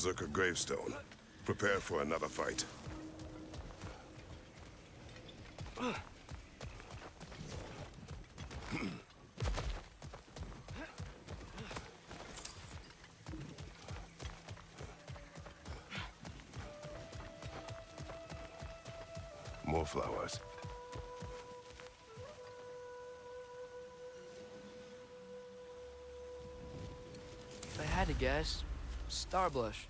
Berserker gravestone. Prepare for another fight. More flowers. If I had to guess, Starblush.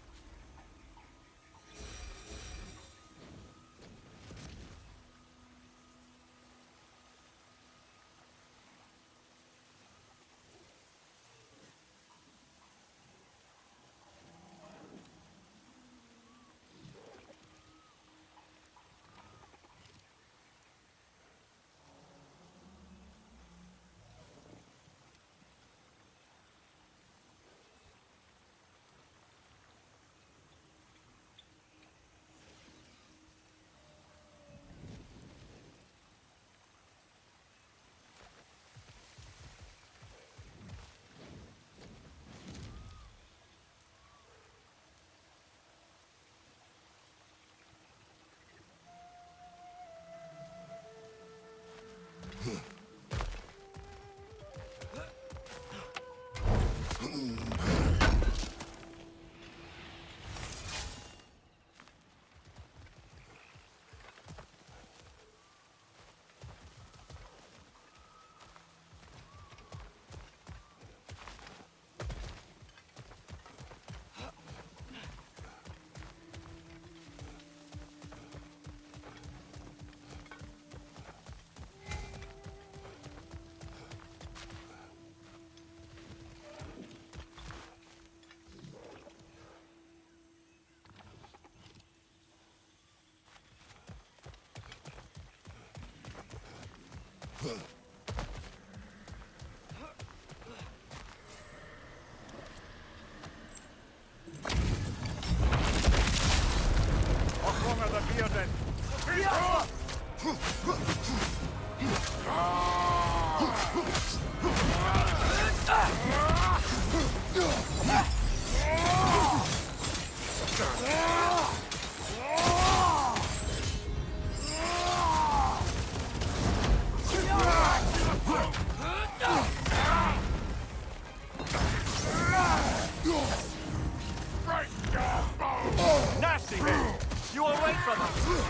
Nasty man! You away from us!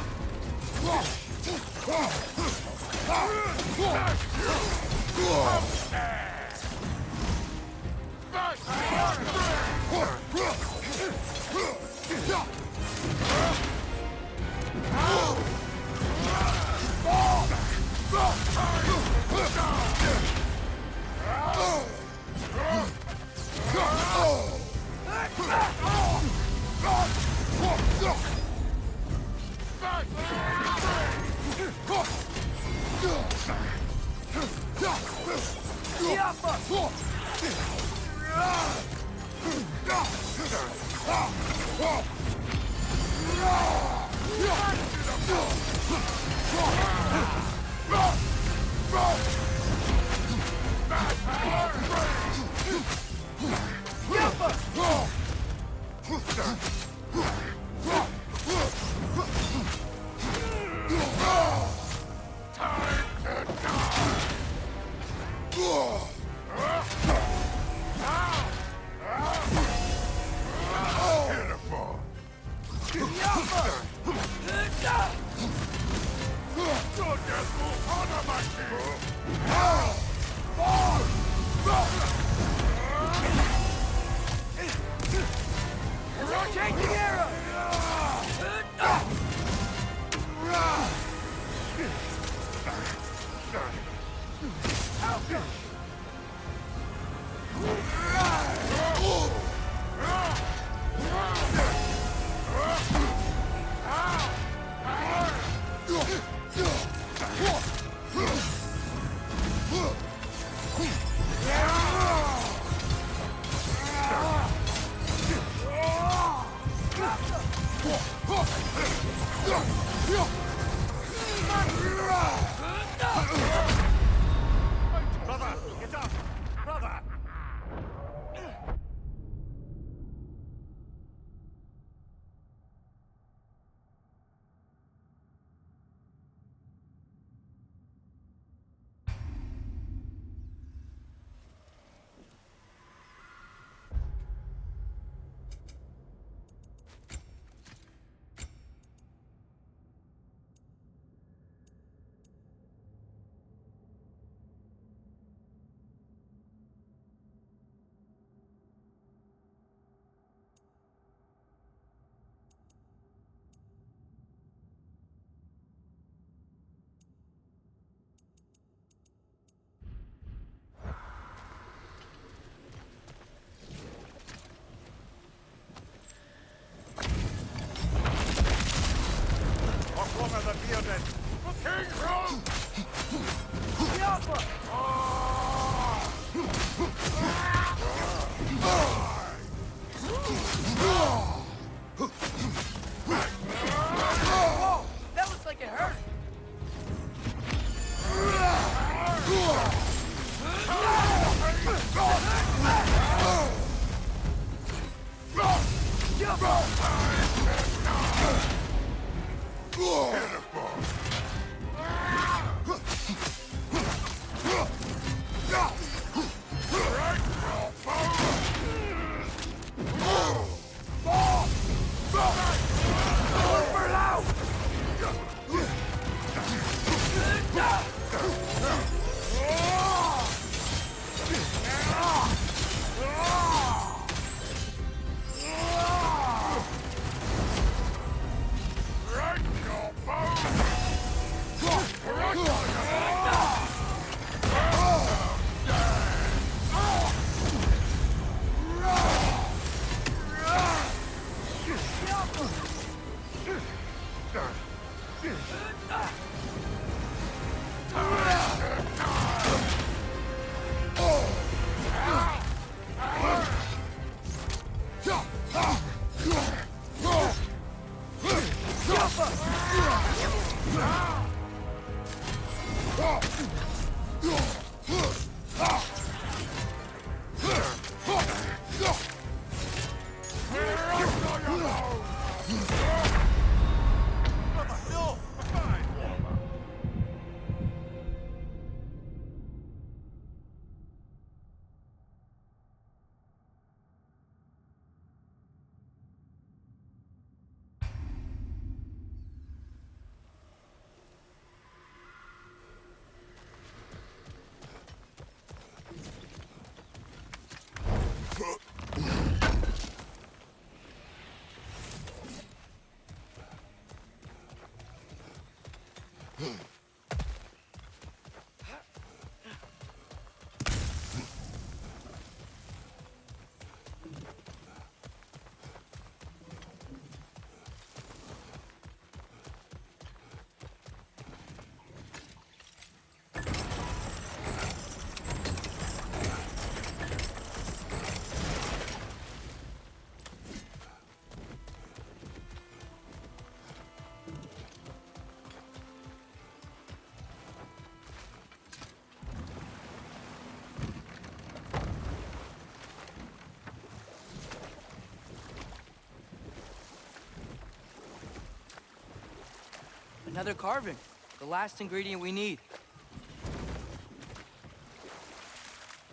Another carving. The last ingredient we need.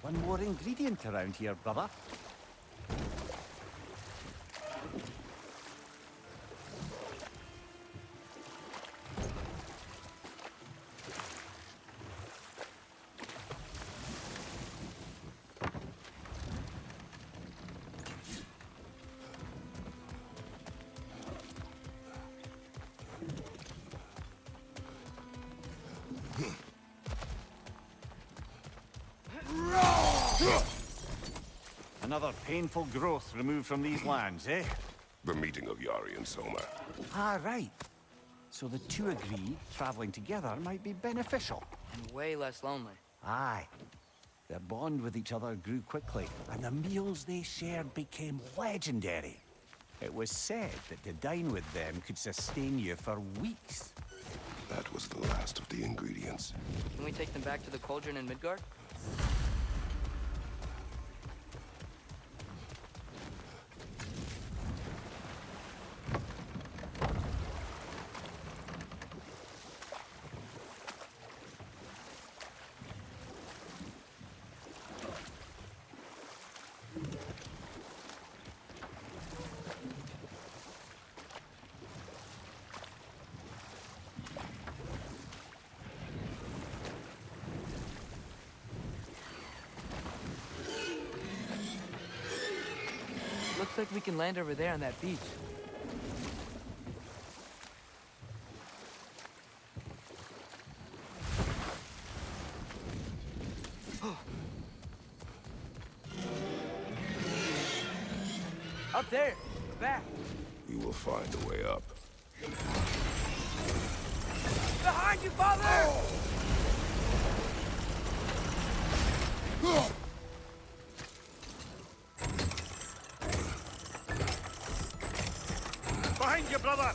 One more ingredient around here, brother. Another painful growth removed from these lands, eh? The meeting of Yari and Soma. Ah, right. So the two agree traveling together might be beneficial. And way less lonely. Aye. Their bond with each other grew quickly, and the meals they shared became legendary. It was said that to dine with them could sustain you for weeks. That was the last of the ingredients. Can we take them back to the cauldron in Midgard? Looks like we can land over there on that beach. Up there! Back! We will find a way up. Behind you, father! Behind you, brother!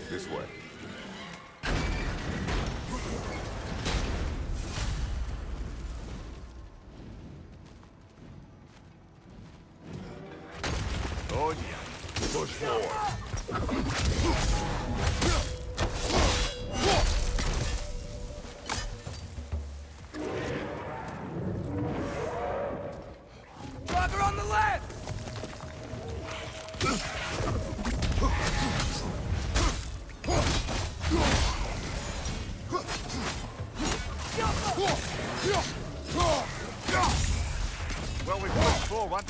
This way. Oh dear. Push forward. Brother on the left! Well, we pushed forward.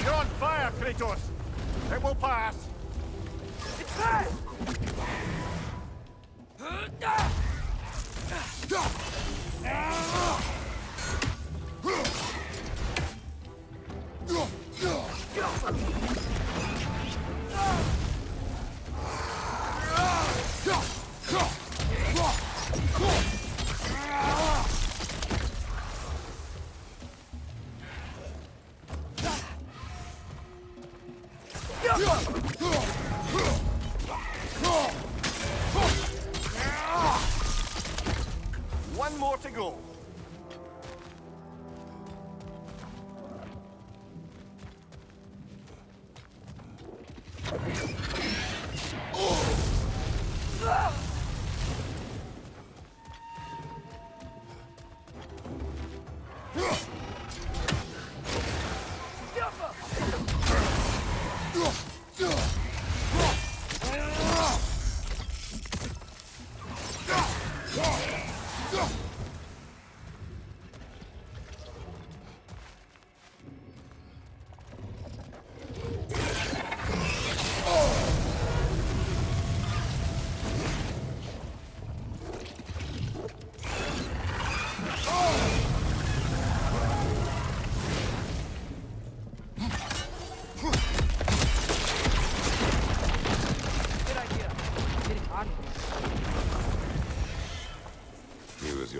You're on fire, Kratos! It will pass! It's back! One more to go.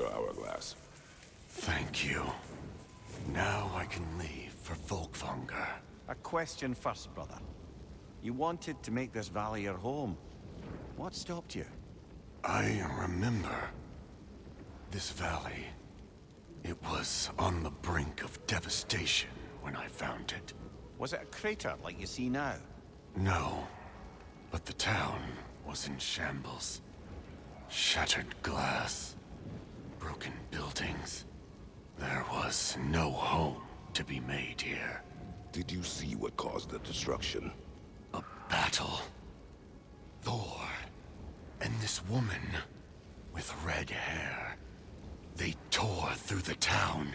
your hourglass. Thank you. Now I can leave for Volkvanger. A question first, brother. You wanted to make this valley your home. What stopped you? I remember this valley. It was on the brink of devastation when I found it. Was it a crater like you see now? No, but the town was in shambles. Shattered glass, broken buildings. There was no home to be made here. Did you see what caused the destruction? A battle. Thor and this woman with red hair. They tore through the town.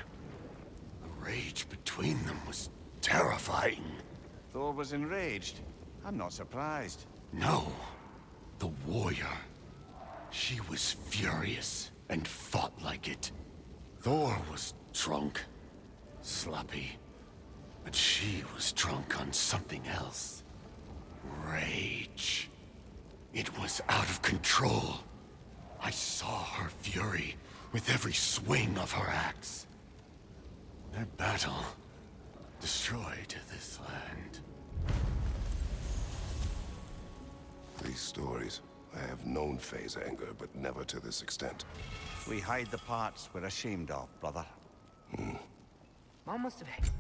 The rage between them was terrifying. Thor was enraged. I'm not surprised. No, the warrior. She was furious and fought like it. Thor was drunk, sloppy, but she was drunk on something else. Rage. It was out of control. I saw her fury with every swing of her axe. That battle destroyed this land. These stories. I have known Faye's anger, but never to this extent. We hide the parts we're ashamed of, brother. Mom must have.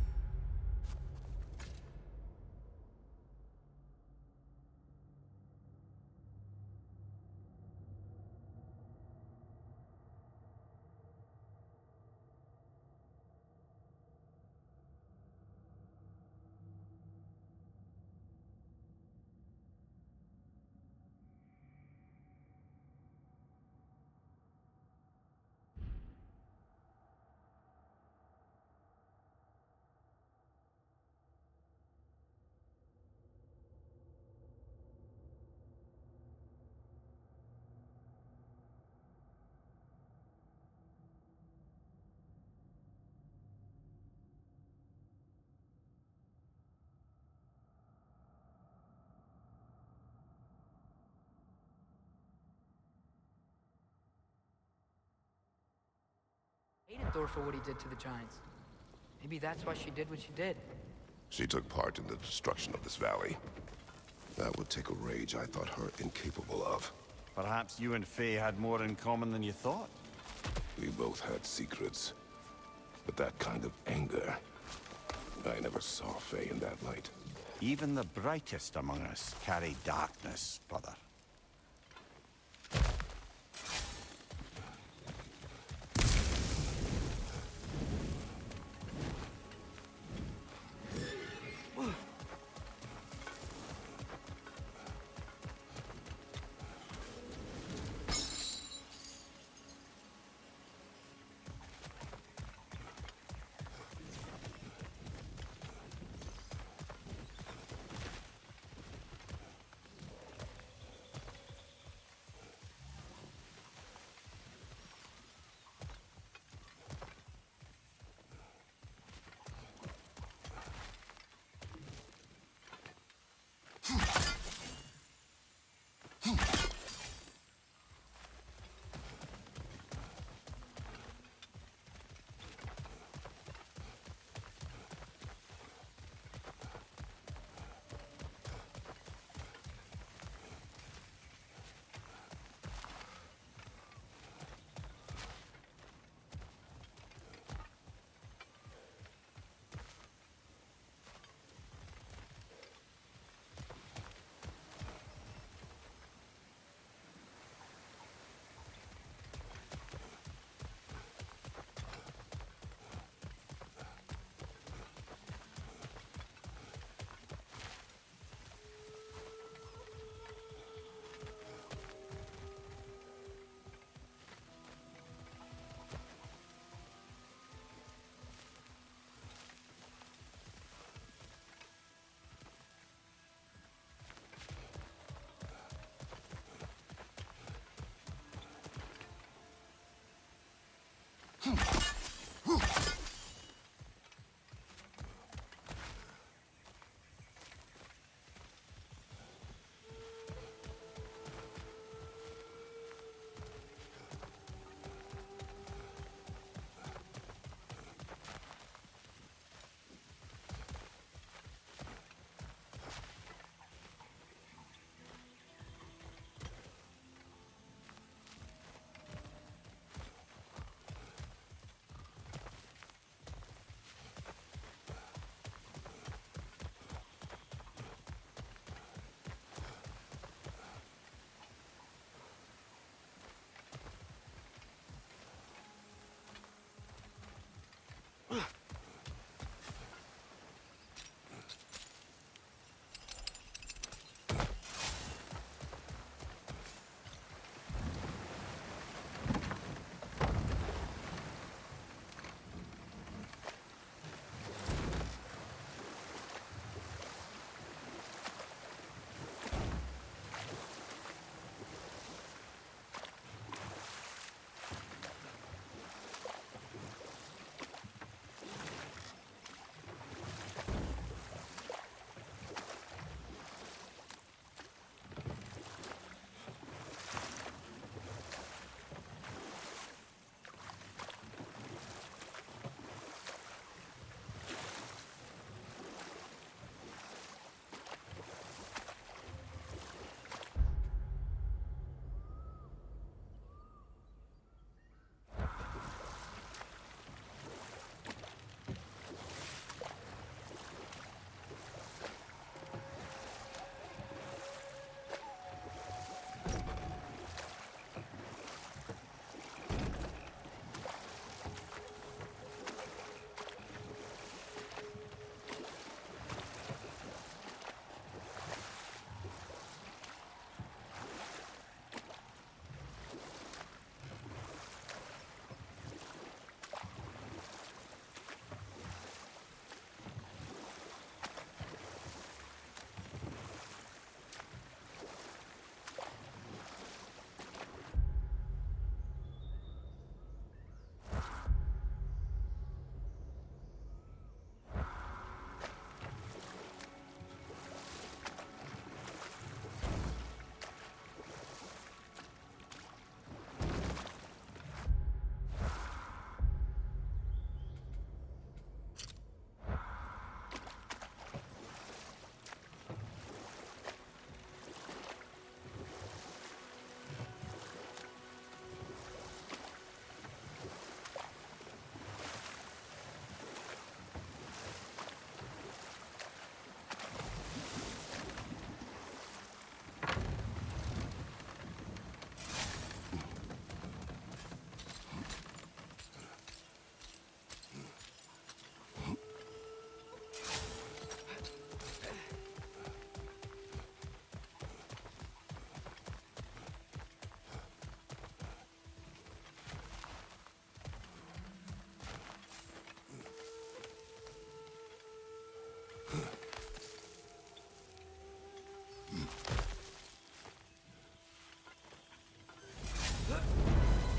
Hated Thor for what he did to the Giants. Maybe that's why she did what she did. She took part in the destruction of this valley. That would take a rage I thought her incapable of. Perhaps you and Faye had more in common than you thought. We both had secrets. But that kind of anger... I never saw Faye in that light. Even the brightest among us carry darkness, brother.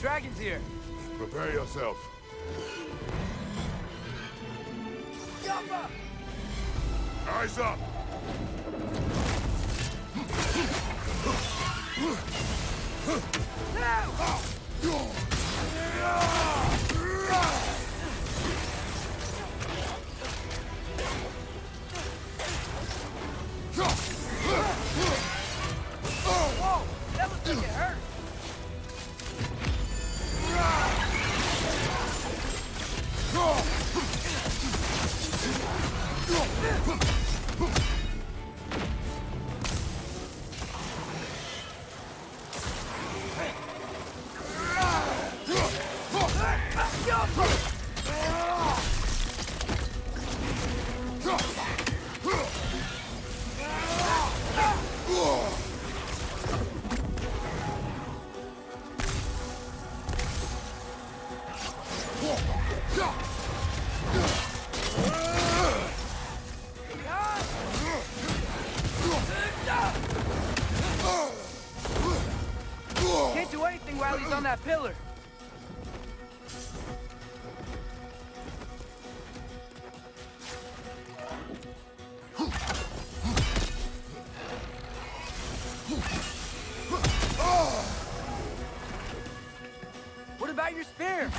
Dragon's here! Prepare yourself. Yappa! Eyes up! Whoa! That looks like it hurt! Can't do anything while he's on that pillar. What about your spear?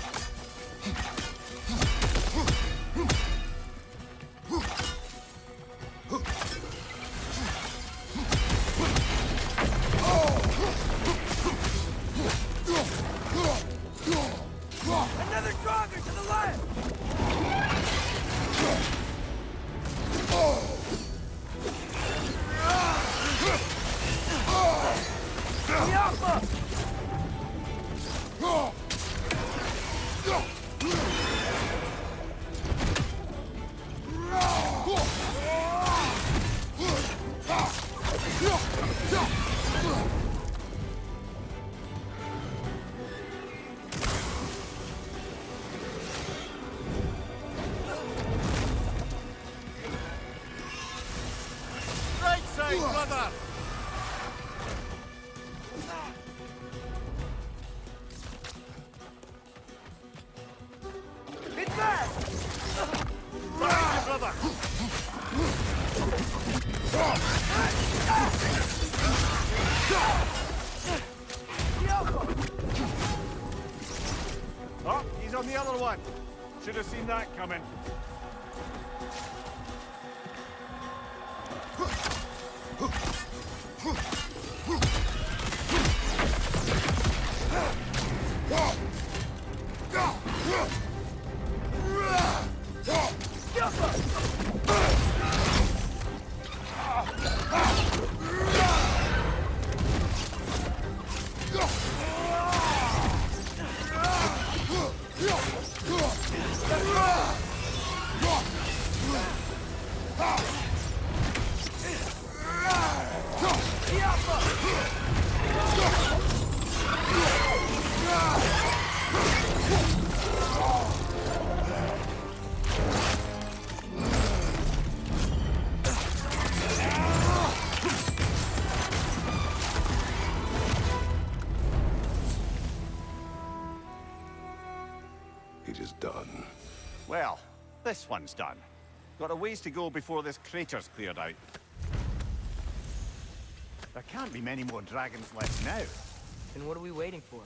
Another Draugr to the left! Yappa! Right side, brother! It's back! Behind you, brother! Oh, he's on the other one. Should have seen that coming. It is done. Well, this one's done. Got a ways to go before this crater's cleared out. There can't be many more dragons left now. Then what are we waiting for?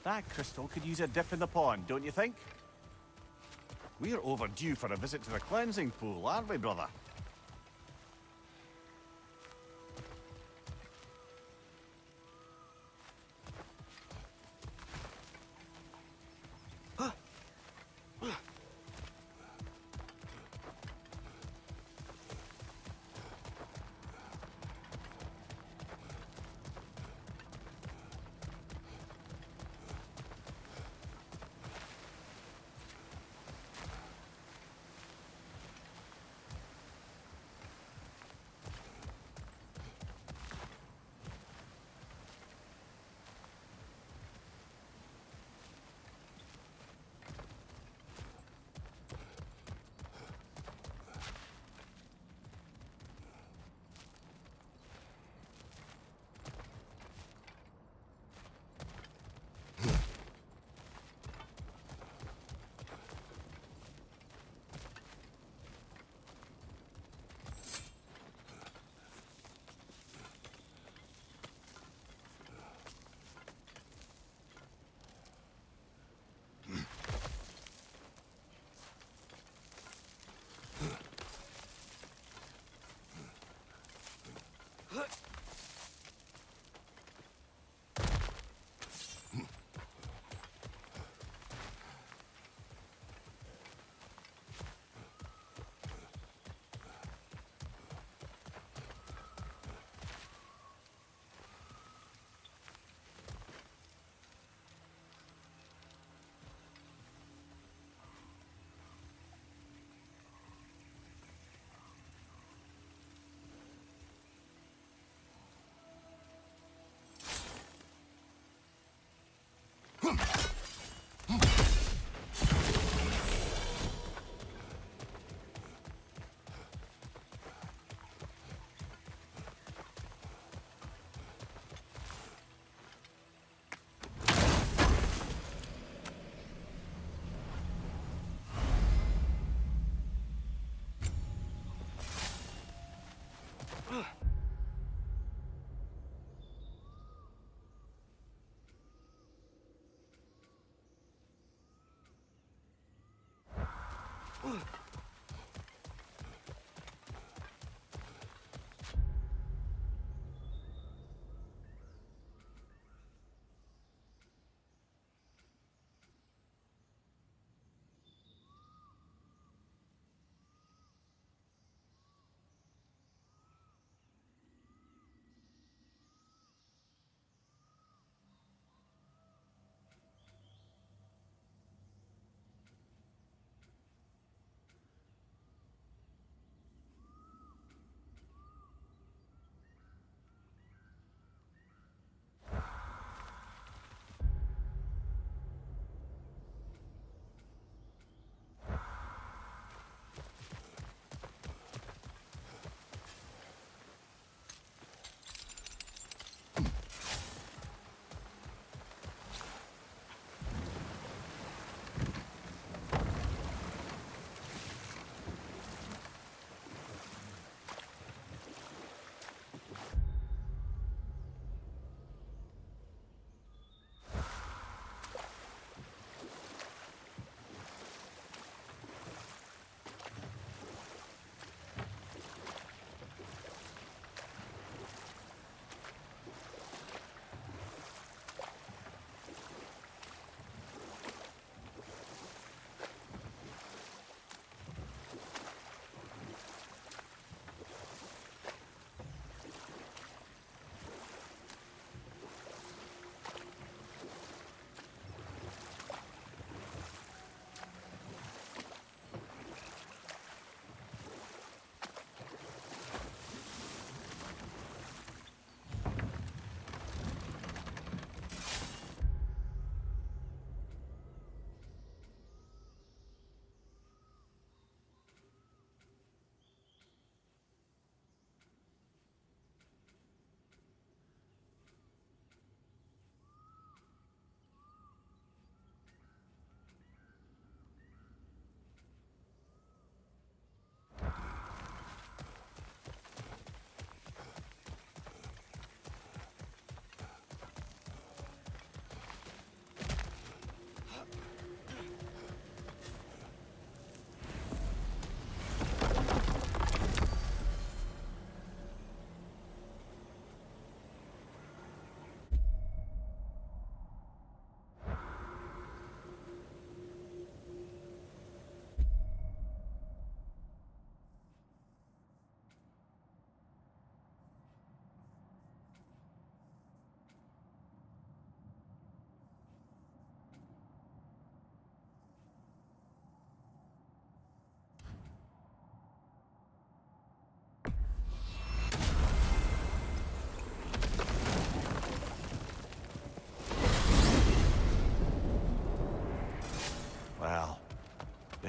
That crystal could use a dip in the pond, don't you think? We're overdue for a visit to the cleansing pool, aren't we, brother?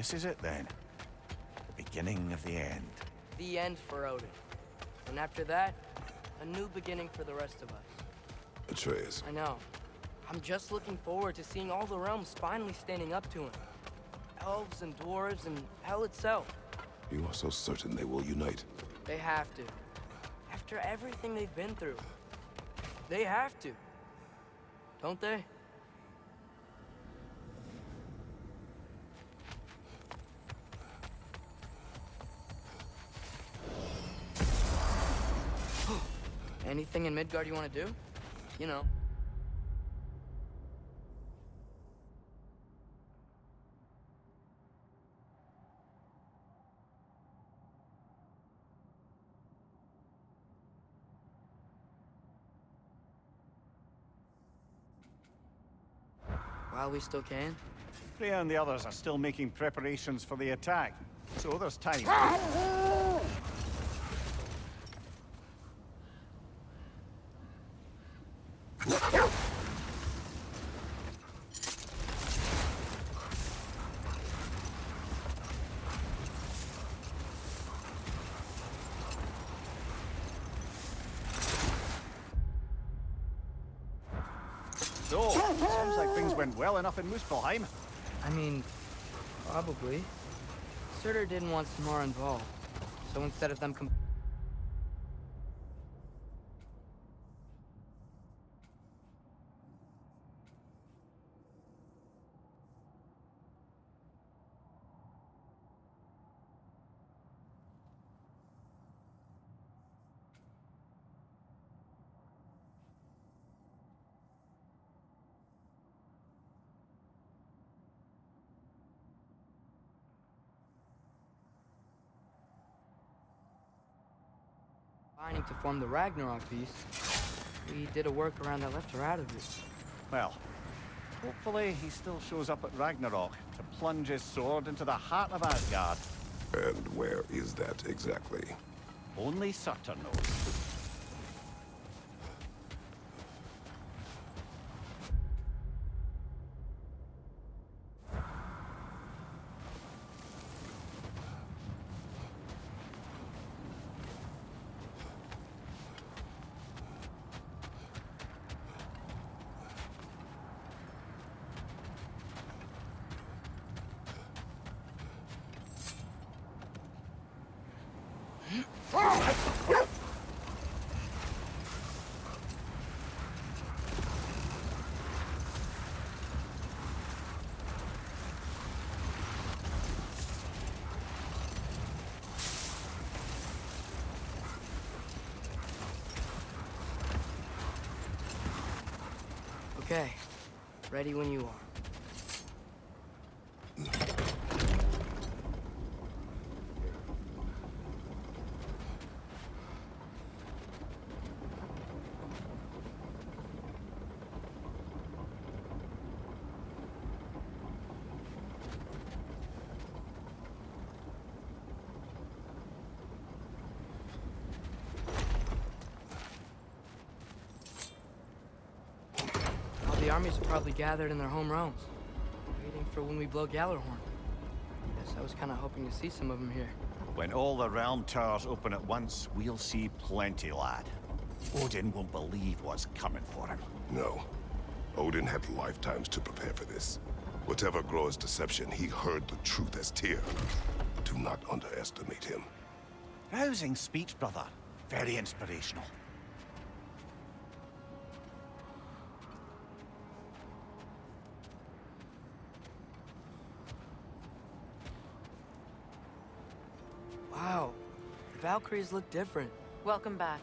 this is it then. The beginning of the end. The end for Odin. And after that, a new beginning for the rest of us. Atreus. I know. I'm just looking forward to seeing all the realms finally standing up to him. Elves and dwarves and hell itself. You are so certain they will unite. They have to. After everything they've been through. They have to. Don't they? Anything in Midgard you want to do? You know. While we still can. Freya and the others are still making preparations for the attack, so there's time. So, seems like things went well enough in Muspelheim. I mean, probably. Surtur didn't want Snorre involved. So instead of them combining to form the Ragnarok piece, we did a workaround that left her out of it. Well, hopefully he still shows up at Ragnarok to plunge his sword into the heart of Asgard. And where is that exactly? Only Surtur knows. Okay, ready when you are. The armies are probably gathered in their home realms, waiting for when we blow Gjallarhorn. Guess I was kind of hoping to see some of them here. When all the realm towers open at once, we'll see plenty, lad. Odin won't believe what's coming for him. No. Odin had lifetimes to prepare for this. Whatever Groa's deception, he heard the truth as Tyr. Do not underestimate him. Rousing speech, brother. Very inspirational. Wow, the Valkyries look different. Welcome back.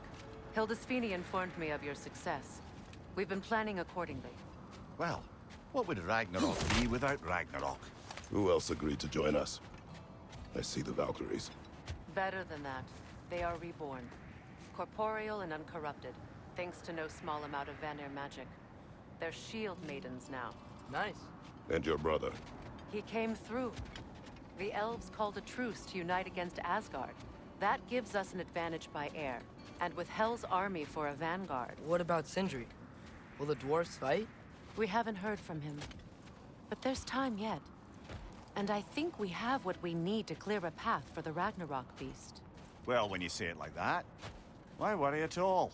Hildisfini informed me of your success. We've been planning accordingly. Well, what would Ragnarok be without Ragnarok? Who else agreed to join us? I see the Valkyries. Better than that, they are reborn. Corporeal and uncorrupted, thanks to no small amount of Vanir magic. They're shield maidens now. Nice. And your brother. He came through. The elves called a truce to unite against Asgard. That gives us an advantage by air. And with Hel's army for a vanguard. What about Sindri? Will the dwarves fight? We haven't heard from him. But there's time yet. And I think we have what we need to clear a path for the Ragnarok beast. Well, when you say it like that, why worry at all?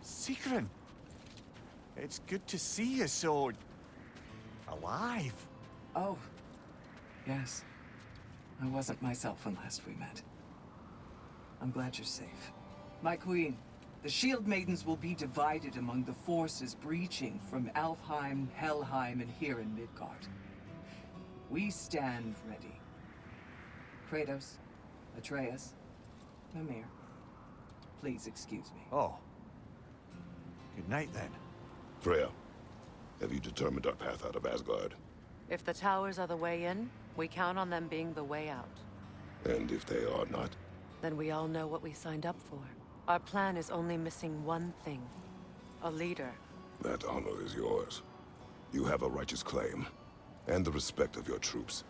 Sigrun! It's good to see you so... alive. Oh, yes. I wasn't myself when last we met. I'm glad you're safe. My queen, the Shield Maidens will be divided among the forces breaching from Alfheim, Helheim, and here in Midgard. We stand ready. Kratos, Atreus, Mimir, please excuse me. Oh. Good night, then. Freya, have you determined our path out of Asgard? If the towers are the way in, we count on them being the way out. And if they are not? Then we all know what we signed up for. Our plan is only missing one thing. A leader. That honor is yours. You have a righteous claim, and the respect of your troops.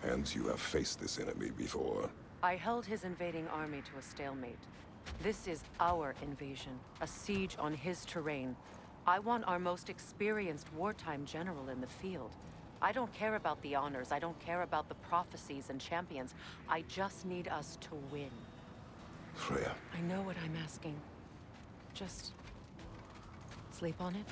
And you have faced this enemy before. I held his invading army to a stalemate. This is our invasion, a siege on his terrain. I want our most experienced wartime general in the field. I don't care about the honors, I don't care about the prophecies and champions. I just need us to win. Freya. I know what I'm asking. Just... sleep on it?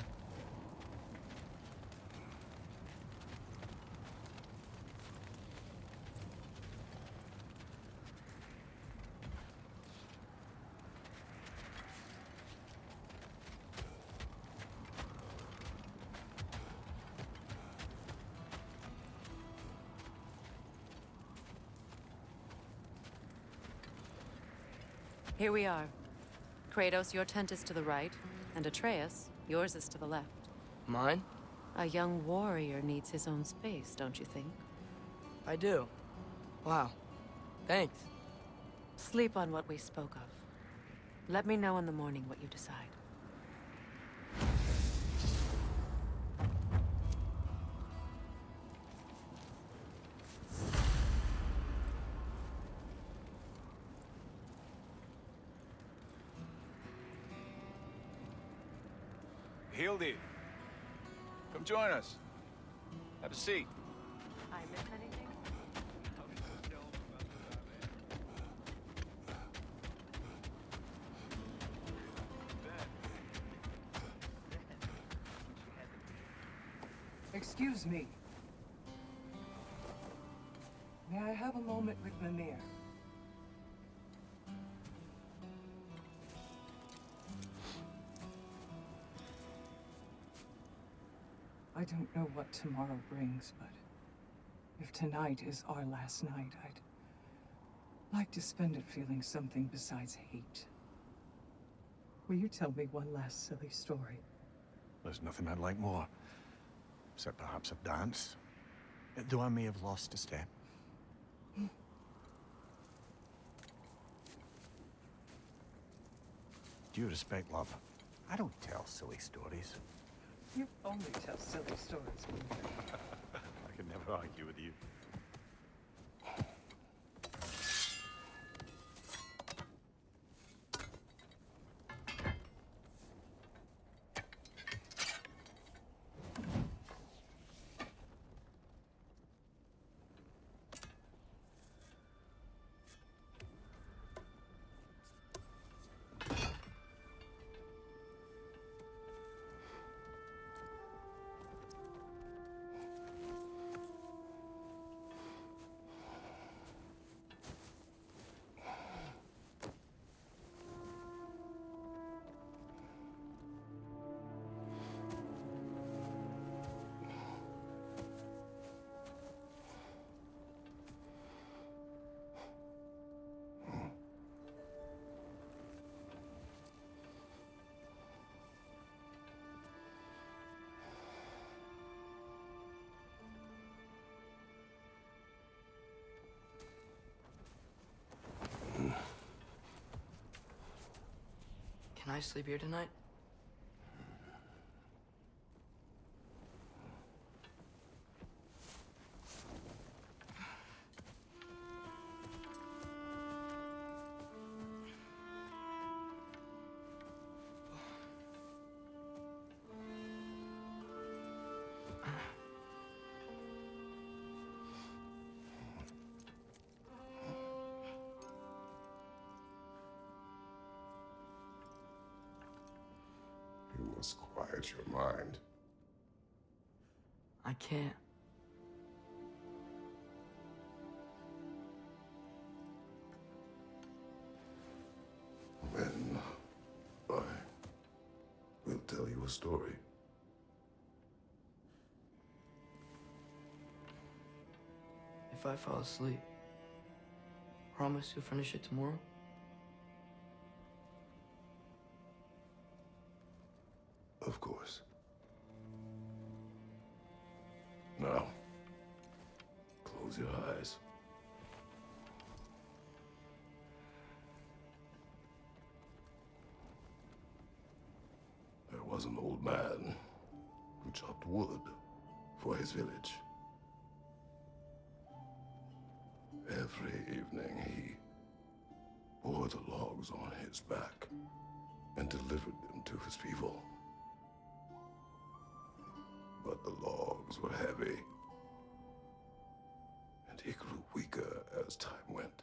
Here we are. Kratos, your tent is to the right, and Atreus, yours is to the left. Mine? A young warrior needs his own space, don't you think? I do. Wow. Thanks. Sleep on what we spoke of. Let me know in the morning what you decide. Hildy, come join us. Have a seat. I miss anything? Excuse me. May I have a moment with Mimir? I don't know what tomorrow brings, but if tonight is our last night, I'd like to spend it feeling something besides hate. Will you tell me one last silly story? There's nothing I'd like more. Except perhaps a dance. Though I may have lost a step. Due respect, love. I don't tell silly stories. You only tell silly stories, Mimir. I can never argue with you. Can I sleep here tonight? quiet your mind. I can't. Then I will tell you a story. If I fall asleep, promise you'll finish it tomorrow? Of course. Now, close your eyes. There was an old man who chopped wood for his village. Every evening he bore the logs on his back and delivered them to his people. But the logs were heavy, and he grew weaker as time went.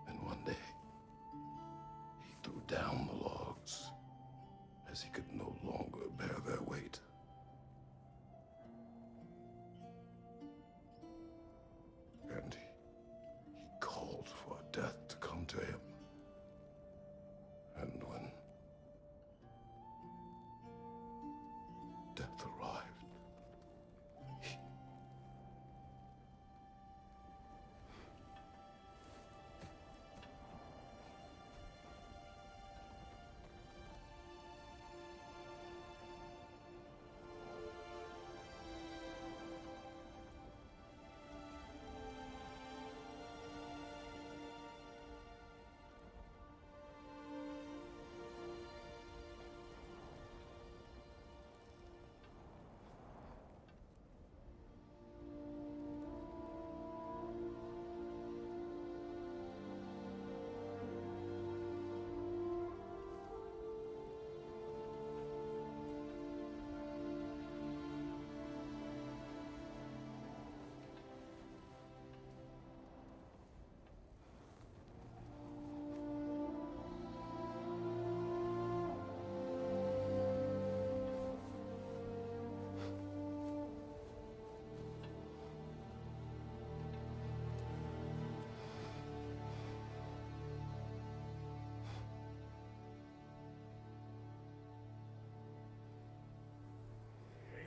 And one day, he threw down the logs as he could no longer bear their weight. And he called for death to come to him. And when death arrived,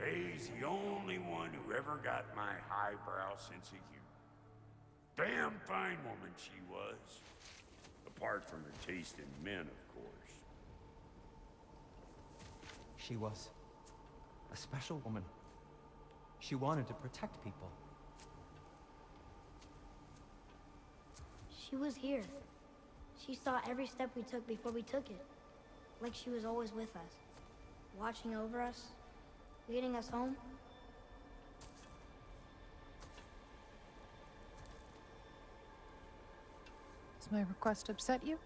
He's the only one who ever got my highbrow sense of humor. Damn fine woman she was. Apart from her taste in men, of course. She was a special woman. She wanted to protect people. She was here. She saw every step we took before we took it. Like she was always with us. Watching over us. Leading us home. Does my request upset you?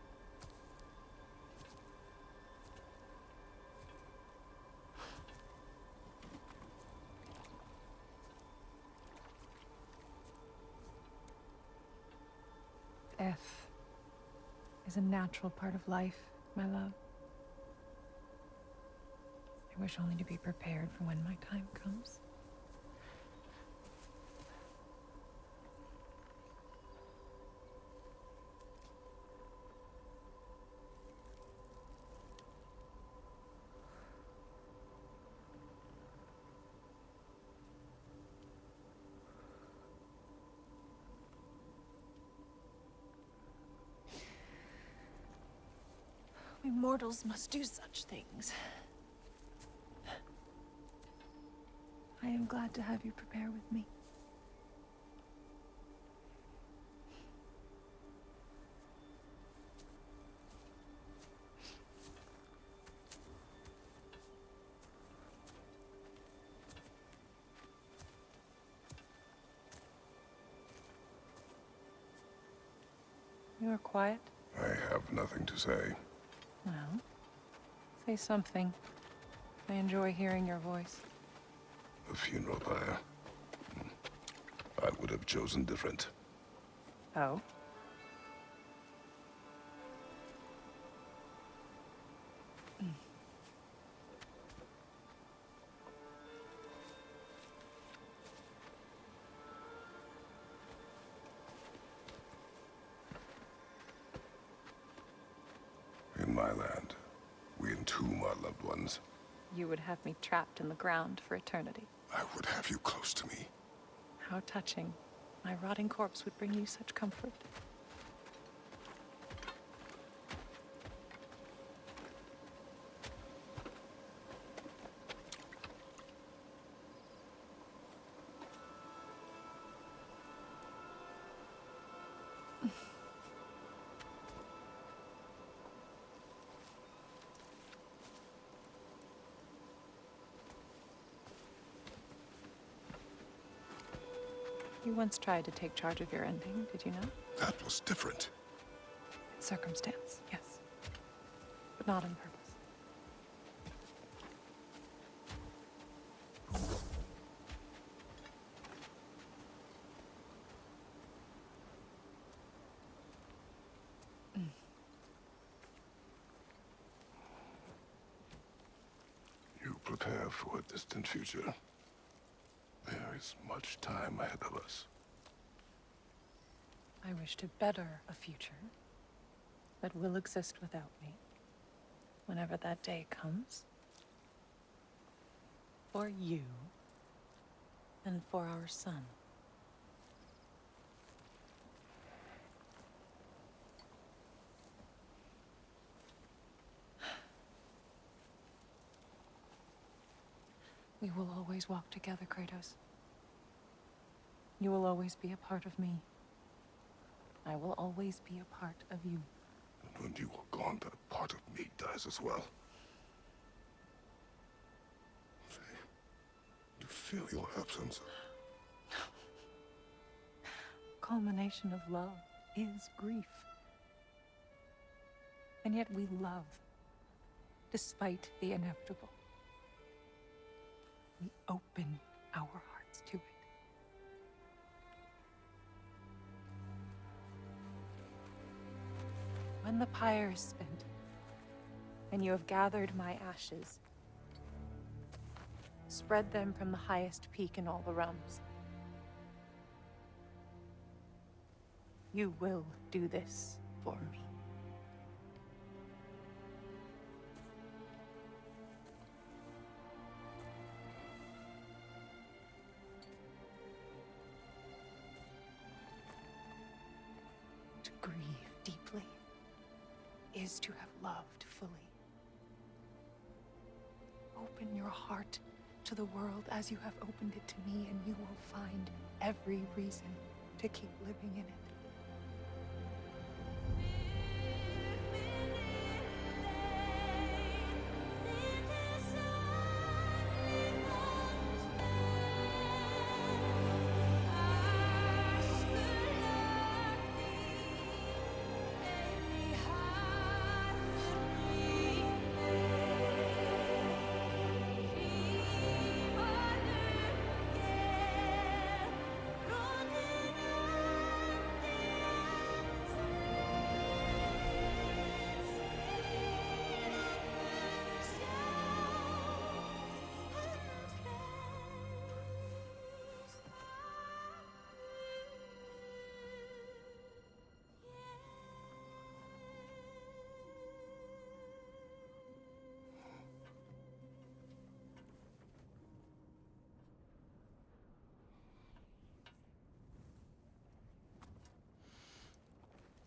Death is a natural part of life, my love. I wish only to be prepared for when my time comes. We mortals must do such things. I am glad to have you prepare with me. You are quiet. I have nothing to say. Well, say something. I enjoy hearing your voice. A funeral pyre. I would have chosen different. Oh? my land. We entomb our loved ones. You would have me trapped in the ground for eternity. I would have you close to me. How touching. My rotting corpse would bring you such comfort. You once tried to take charge of your ending, did you know? That was different. Circumstance, yes. But not on purpose. You prepare for a distant future. There is much time ahead of us. I wish to better a future that will exist without me, whenever that day comes. For you, and for our son. We will always walk together, Kratos. You will always be a part of me. I will always be a part of you. And when you are gone, that part of me dies as well. You feel your absence. Culmination of love is grief. And yet we love, despite the inevitable. We open our hearts to it. When the pyre is spent, and you have gathered my ashes, spread them from the highest peak in all the realms. You will do this for me. To grieve deeply is to have loved fully. Open your heart to the world as you have opened it to me, and you will find every reason to keep living in it.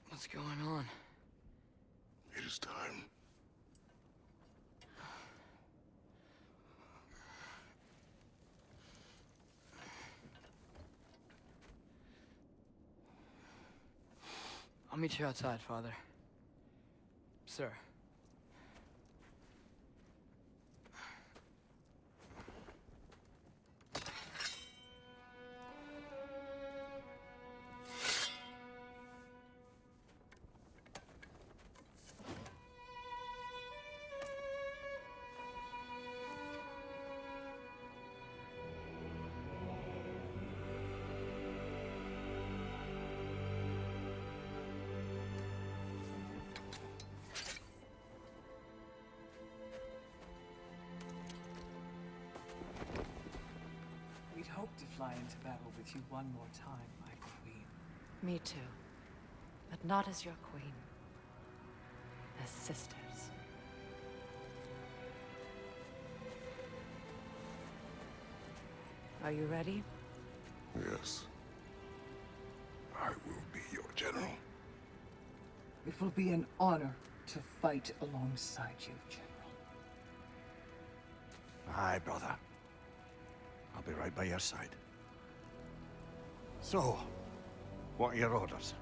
What's going on? It is time. I'll meet you outside, Father. Sir. We'd hoped to fly into battle with you one more time, my queen. Me too. But not as your queen. As sisters. Are you ready? Yes. I will be your general. It will be an honor to fight alongside you, General. Aye, brother. I'll be right by your side. So, what are your orders?